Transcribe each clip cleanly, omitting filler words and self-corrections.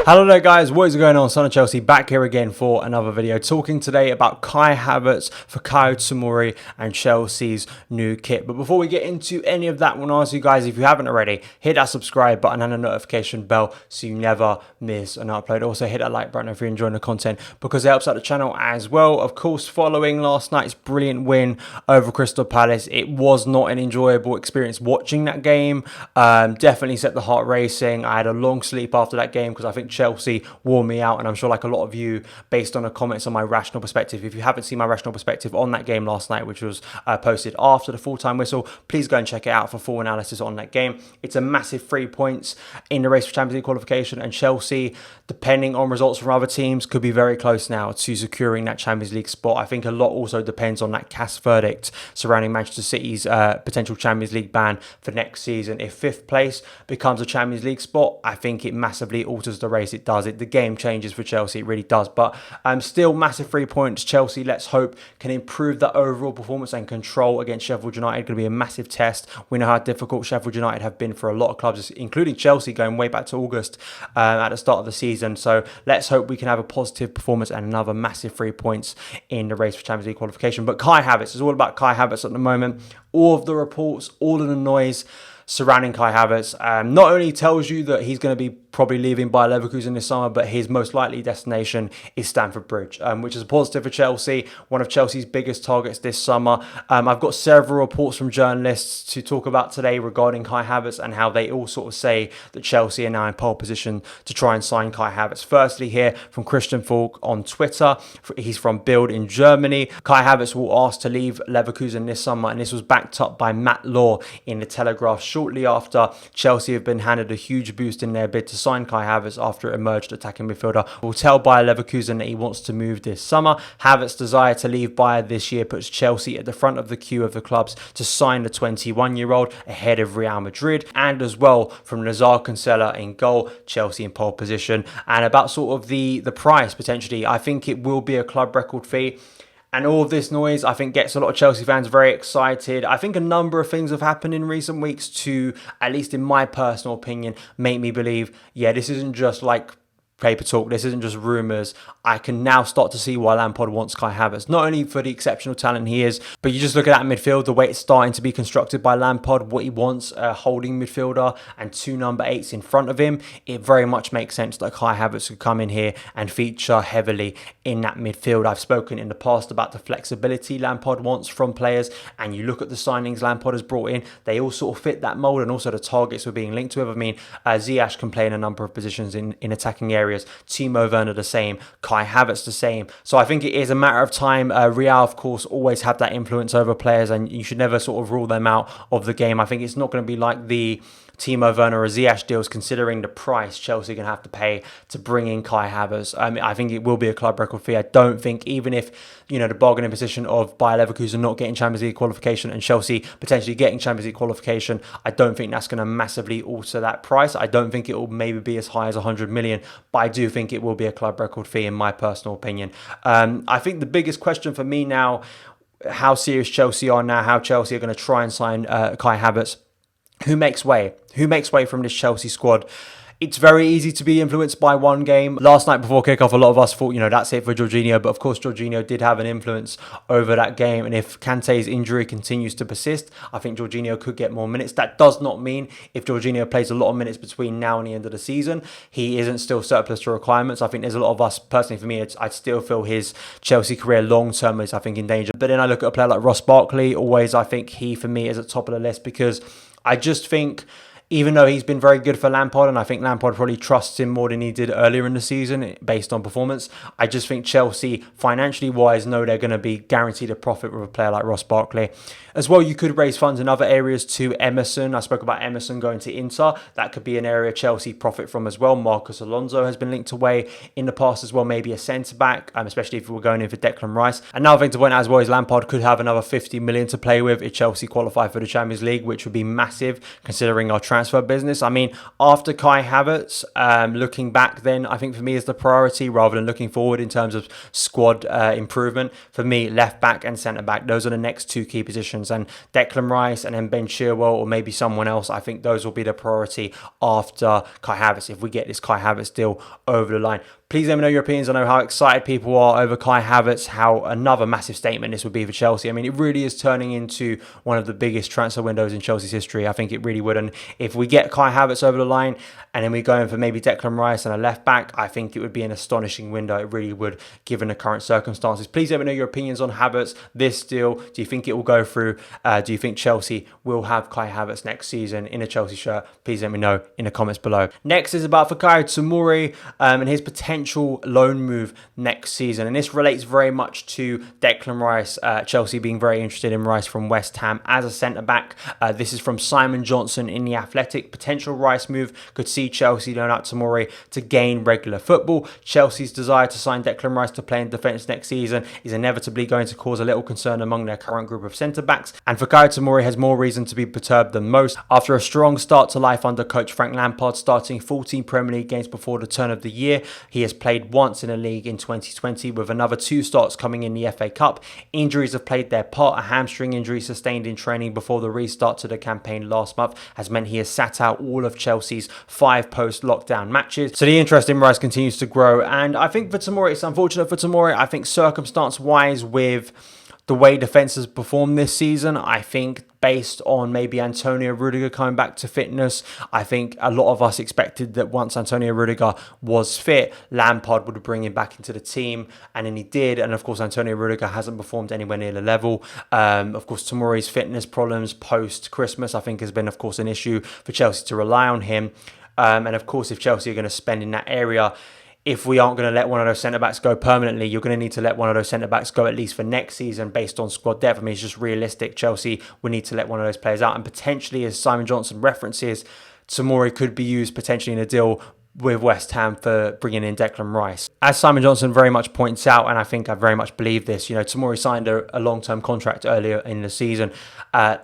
Hello there guys, what is going on? Son of Chelsea back here again for another video, talking today about Kai Havertz, Fikayo Tomori and Chelsea's new kit. But before we get into any of that, I want to ask you guys, if you haven't already, hit that subscribe button and the notification bell so you never miss an upload. Also hit that like button if you're enjoying the content because it helps out the channel as well. Of course, following last night's brilliant win over Crystal Palace, it was not an enjoyable experience watching that game. Definitely set the heart racing. I had a long sleep after that game because I think Chelsea wore me out, and I'm sure like a lot of you, based on the comments on my rational perspective, if you haven't seen my rational perspective on that game last night, which was posted after the full-time whistle, please go and check it out for full analysis on that game. It's a massive 3 points in the race for Champions League qualification, and Chelsea, depending on results from other teams, could be very close now to securing that Champions League spot. I think a lot also depends on that CAS verdict surrounding Manchester City's potential Champions League ban for next season. If 5th place becomes a Champions League spot, I think it massively alters the race. It does. The game changes for Chelsea. It really does. But still massive 3 points. Chelsea, let's hope, can improve that overall performance and control against Sheffield United. Going to be a massive test. We know how difficult Sheffield United have been for a lot of clubs, including Chelsea, going way back to August at the start of the season. So let's hope we can have a positive performance and another massive 3 points in the race for Champions League qualification. But Kai Havertz, is all about Kai Havertz at the moment. All of the reports, all of the noise surrounding Kai Havertz not only tells you that he's going to be probably leaving Bayer Leverkusen this summer, but his most likely destination is Stamford Bridge, which is a positive for Chelsea, one of Chelsea's biggest targets this summer. I've got several reports from journalists to talk about today regarding Kai Havertz and how they all sort of say that Chelsea are now in pole position to try and sign Kai Havertz. Firstly, here from Christian Falk on Twitter, he's from Bild in Germany. Kai Havertz will ask to leave Leverkusen this summer, and this was backed up by Matt Law in the Telegraph shortly after Chelsea have been handed a huge boost in their bid to sign Kai Havertz after it emerged attacking midfielder will tell Bayer Leverkusen that he wants to move this summer. Havertz's desire to leave Bayer this year puts Chelsea at the front of the queue of the clubs to sign the 21-year-old ahead of Real Madrid, and as well from Nizaar Kinsella in goal, Chelsea in pole position. And about sort of the price potentially, I think it will be a club record fee. And all of this noise, I think, gets a lot of Chelsea fans very excited. I think a number of things have happened in recent weeks to, at least in my personal opinion, make me believe, yeah, this isn't just like paper talk. This isn't just rumours. I can now start to see why Lampard wants Kai Havertz. Not only for the exceptional talent he is, but you just look at that midfield, the way it's starting to be constructed by Lampard, what he wants, a holding midfielder and 2 number 8s in front of him. It very much makes sense that Kai Havertz could come in here and feature heavily in that midfield. I've spoken in the past about the flexibility Lampard wants from players, and you look at the signings Lampard has brought in, they all sort of fit that mould, and also the targets we're being linked with. I mean, Ziyech can play in a number of positions in attacking areas. Timo Werner the same, Kai Havertz the same. So I think it is a matter of time. Real, of course, always have that influence over players, and you should never sort of rule them out of the game. I think it's not going to be like the Timo Werner or Ziyech deals, considering the price Chelsea are going to have to pay to bring in Kai Havertz. I think it will be a club record fee. I don't think, even if, you know, the bargaining position of Bayer Leverkusen not getting Champions League qualification and Chelsea potentially getting Champions League qualification, I don't think that's going to massively alter that price. I don't think it will maybe be as high as 100 million, but I do think it will be a club record fee in my personal opinion. I think the biggest question for me now, how serious Chelsea are now, how Chelsea are going to try and sign Kai Havertz. Who makes way? Who makes way from this Chelsea squad? It's very easy to be influenced by one game. Last night before kickoff, a lot of us thought, you know, that's it for Jorginho. But of course, Jorginho did have an influence over that game. And if Kante's injury continues to persist, I think Jorginho could get more minutes. That does not mean if Jorginho plays a lot of minutes between now and the end of the season, he isn't still surplus to requirements. I think there's a lot of us, personally for me, I still feel his Chelsea career long-term is, I think, in danger. But then I look at a player like Ross Barkley. Always, I think he, for me, is at the top of the list because I just think, even though he's been very good for Lampard, and I think Lampard probably trusts him more than he did earlier in the season based on performance, I just think Chelsea, financially wise, know they're going to be guaranteed a profit with a player like Ross Barkley. As well, you could raise funds in other areas too. Emerson, I spoke about Emerson going to Inter. That could be an area Chelsea profit from as well. Marcus Alonso has been linked away in the past as well, maybe a centre-back, especially if we're going in for Declan Rice. Another thing to point out as well is Lampard could have another 50 million to play with if Chelsea qualify for the Champions League, which would be massive considering our transfer transfer business. I mean, after Kai Havertz, looking back then, I think for me is the priority rather than looking forward in terms of squad improvement. For me, left back and centre back, those are the next two key positions. And Declan Rice and then Ben Chilwell or maybe someone else, I think those will be the priority after Kai Havertz if we get this Kai Havertz deal over the line. Please let me know your opinions. I know how excited people are over Kai Havertz, how another massive statement this would be for Chelsea. I mean, it really is turning into one of the biggest transfer windows in Chelsea's history. I think it really would. And if we get Kai Havertz over the line and then we go in for maybe Declan Rice and a left back, I think it would be an astonishing window. It really would, given the current circumstances. Please let me know your opinions on Havertz, this deal. Do you think it will go through? Do you think Chelsea will have Kai Havertz next season in a Chelsea shirt? Please let me know in the comments below. Next is about Fikayo Tomori and his potential loan move next season, and this relates very much to Declan Rice. Chelsea being very interested in Rice from West Ham as a centre back. This is from Simon Johnson in The Athletic. Potential Rice move could see Chelsea loan out Tomori to gain regular football. Chelsea's desire to sign Declan Rice to play in defence next season is inevitably going to cause a little concern among their current group of centre backs, and Fikayo Tomori has more reason to be perturbed than most. After a strong start to life under coach Frank Lampard, starting 14 Premier League games before the turn of the year, he has played once in a league in 2020 with another 2 starts coming in the FA Cup. Injuries have played their part. A hamstring injury sustained in training before the restart to the campaign last month has meant he has sat out all of Chelsea's 5 post-lockdown matches. So the interest in Rice continues to grow, and I think for Tomori, it's unfortunate for Tomori. I think circumstance-wise with the way defence has performed this season, I think based on maybe Antonio Rudiger coming back to fitness, I think a lot of us expected that once Antonio Rudiger was fit, Lampard would bring him back into the team, and then he did. And of course, Antonio Rudiger hasn't performed anywhere near the level. Of course, Tomori's fitness problems post-Christmas, I think, has been, of course, an issue for Chelsea to rely on him. And of course, if Chelsea are going to spend in that area, if we aren't going to let one of those centre-backs go permanently, you're going to need to let one of those centre-backs go at least for next season based on squad depth. I mean, it's just realistic. Chelsea will need to let one of those players out. And potentially, as Simon Johnson references, Tomori could be used potentially in a deal with West Ham for bringing in Declan Rice. As Simon Johnson very much points out, and I think I very much believe this, you know, Tomori signed a long-term contract earlier in the season.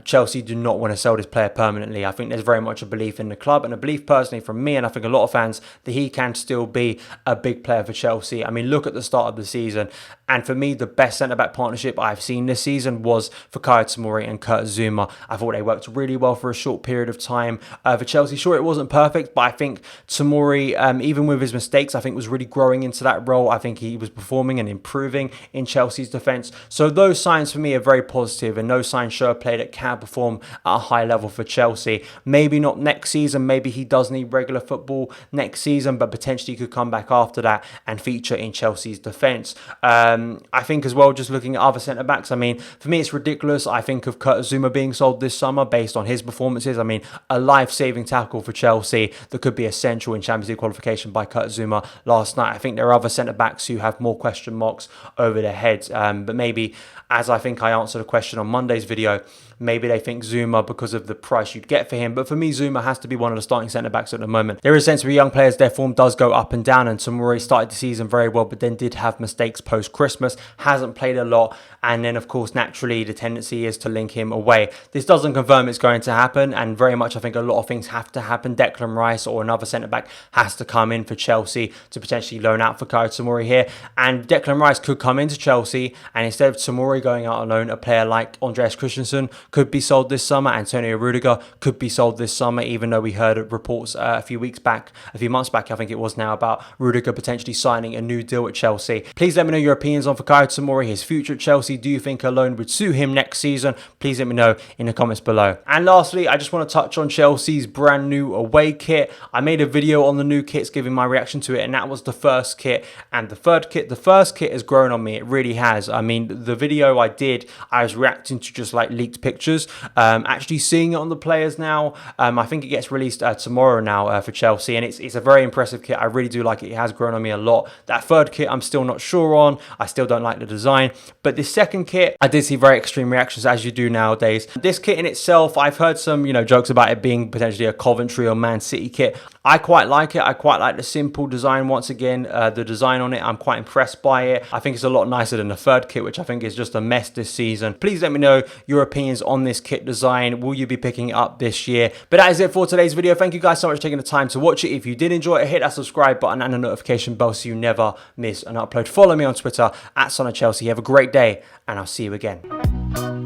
Chelsea do not want to sell this player permanently. I think there's very much a belief in the club and a belief personally from me, and I think a lot of fans, that he can still be a big player for Chelsea. I mean, look at the start of the season, and for me, the best centre-back partnership I've seen this season was Fikayo Tomori and Kurt Zouma. I thought they worked really well for a short period of time for Chelsea. Sure, it wasn't perfect, but I think Tomori, even with his mistakes, I think was really growing into that role. I think he was performing and improving in Chelsea's defence. So those signs for me are very positive, and those signs show a player that can perform at a high level for Chelsea. Maybe not next season, maybe he does need regular football next season, but potentially he could come back after that and feature in Chelsea's defence. I think as well, just looking at other centre-backs, I mean, for me it's ridiculous. I think of Kurt Zouma being sold this summer based on his performances. I mean, a life-saving tackle for Chelsea that could be essential in Champions League qualification by Kurt Zouma last night. I think there are other centre-backs who have more question marks over their heads, but maybe, as I think I answered a question on Monday's video, maybe they think Zouma because of the price you'd get for him. But for me, Zouma has to be one of the starting centre-backs at the moment. There is a sense where young players, their form does go up and down, and Tomori started the season very well, but then did have mistakes post-Christmas, hasn't played a lot, and then, of course, naturally, the tendency is to link him away. This doesn't confirm it's going to happen, and very much I think a lot of things have to happen. Declan Rice or another centre-back has to come in for Chelsea to potentially loan out for Fikayo Tomori here, and Declan Rice could come into Chelsea, and instead of Tomori going out on loan, a player like Andreas Christensen could be sold this summer. Antonio Rudiger could be sold this summer, even though we heard reports a few months back, I think it was now, about Rudiger potentially signing a new deal at Chelsea. Please let me know your opinions on Fikayo Tomori, his future at Chelsea. Do you think a loan would suit him next season? Please let me know in the comments below. And lastly, I just want to touch on Chelsea's brand new away kit. I made a video on the new kits giving my reaction to it, and that was the first kit and the third kit. The first kit has grown on me. It really has. I mean, the video I did, I was reacting to just like leaked pictures. Actually seeing it on the players now, I think it gets released tomorrow now for Chelsea, and it's a very impressive kit. I really do like it. It has grown on me a lot. That third kit I'm still not sure on. I still don't like the design, but this second kit, I did see very extreme reactions, as you do nowadays. This kit in itself, I've heard some, you know, jokes about it being potentially a Coventry or Man City kit. I quite like it. I quite like the simple design. Once again, the design on it, I'm quite impressed by it. I think it's a lot nicer than the third kit, which I think is just a mess this season. Please let me know your opinions on this kit design. Will you be picking it up this year? But that is it for today's video. Thank you guys so much for taking the time to watch it. If you did enjoy it, hit that subscribe button and the notification bell so you never miss an upload. Follow me on Twitter at Son of Chelsea. Have a great day, and I'll see you again.